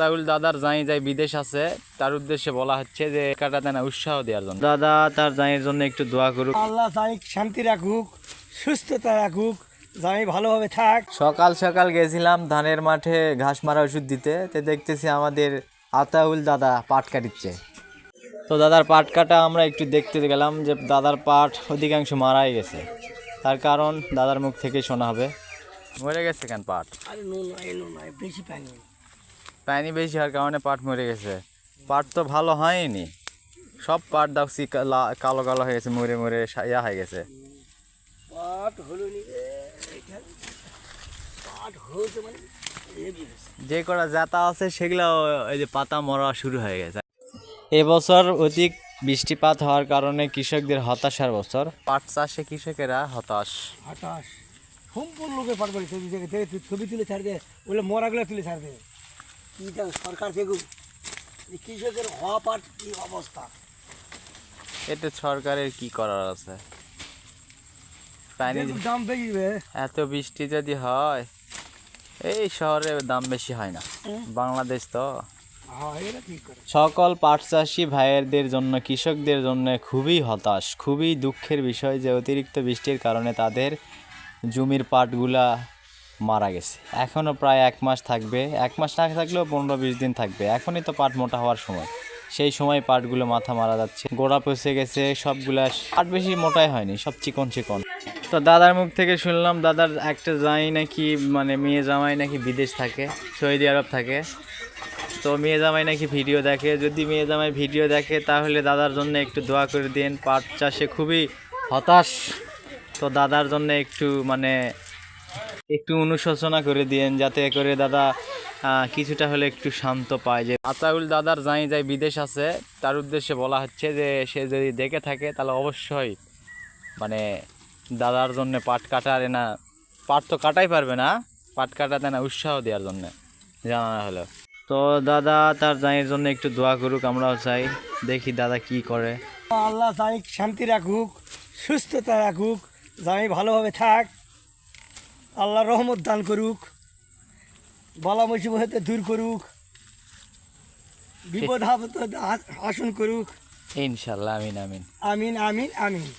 রাহুল দাদার জামাই যাই বিদেশ আছে, তার উদ্দেশ্যে বলা হচ্ছে যে কাটাতে না উৎসাহ দেওয়ার জন্য। দাদা তার জামাইয়ের জন্য একটু দোয়া করুক। আল্লাহ জামাই শান্তি রাখুক, সুস্থতা রাখুক, জামাই ভালোভাবে থাক। সকাল সকাল গেছিলাম ধানের মাঠে ঘাস মারা ওষুধ দিতে, তো দেখতেছি আমাদের আতাউল দাদা পাট কাটিচ্ছে। তো দাদার পাট কাটা আমরা একটু দেখতে গেলাম যে দাদার পাট অধিকাংশ মারাই গেছে। তার কারণ দাদার মুখ থেকে শোনা হবে। মরে গেছে কেন পাট? আরে নো নাই বেশি পানি। পানি বেশি হওয়ার কারণে পাট মরে গেছে। পাট তো ভালো হয়নি, সব পাট দেখছি কালো কালো হয়ে গেছে, মরে মরে ইয়া হয়ে গেছে। পাট হলো নি রে, পাট হয়েছে মানে যে কটা জাতা আছে সেগুলো এই যে পাতা মরা শুরু হয়ে গেছে। এবছর অধিক বৃষ্টিপাত হওয়ার কারণে কৃষকদের হতাশার বছর। পাট চাষে কৃষকেরা হতাশ। হতাশ সম্পূর্ণ লোকে পাট বাড়ি ছবি দেখে দেখে ছবি তুলে ছাড় দে, বলে মরাগুলো তুলে ছাড় দে। কি দেখ সরকার থেকে কৃষকের হওয়া পাট কি অবস্থা। এতে সরকারের কি করার আছে? পানি দাম বেশি এত বৃষ্টি যদি হয়, এই শহরে দাম বেশি হয় না, বাংলাদেশ তো। সকল পাট চাষি ভাইয়েরদের জন্য, কৃষকদের জন্য খুবই হতাশ, খুবই দুঃখের বিষয় যে অতিরিক্ত বৃষ্টির কারণে তাদের জমির পাটগুলা মারা গেছে। এখনও প্রায় 1 মাস থাকবে, 1 মাস না থাকলেও 15-20 দিন থাকবে। এখনই তো পাট মোটা হওয়ার সময়, সেই সময় পাটগুলো মাথা মারা যাচ্ছে, গোড়া পচে গেছে সবগুলা। পাট বেশি মোটাই হয়নি, সব চিকন চিকন। তো দাদার মুখ থেকে শুনলাম দাদার একটা জামাই নাকি, মানে মেয়ে জামাই নাকি বিদেশ থাকে, সৌদি আরব থাকে। তো মেয়ে জামাই নাকি ভিডিও দেখে, যদি মেয়ে জামাই ভিডিও দেখে তাহলে দাদার জন্য একটু দোয়া করে দিন। পাট চাষে খুবই হতাশ, তো দাদার জন্য একটু অনুশোচনা করে দিন, যাতে করে দাদা কিছুটা হলে একটু শান্ত পায়। যে আতাউল দাদার জামাই যাই বিদেশ আছে, তার উদ্দেশ্যে বলা হচ্ছে যে সে যদি দেখে থাকে তাহলে অবশ্যই দাদার জন্য পাট কাটার না, পাট তো কাটাই পারবে না, পাট কাটাতে না উৎসাহ দেওয়ার জন্য জানানো হলো। তো দাদা তার জামাইয়ের জন্য একটু দোয়া করুক, আমরাও চাই। দেখি দাদা কি করে। আল্লাহ জামাই শান্তি রাখুক, সুস্থতা রাখুক, জামাই ভালোভাবে থাক, আল্লাহ রহমত দান করুক, বালা মুসিবত দূর করুক, বিপদ আপদ হাসন করুক। ইনশাল্লাহ, আমিন আমিন আমিন আমিন আমিন।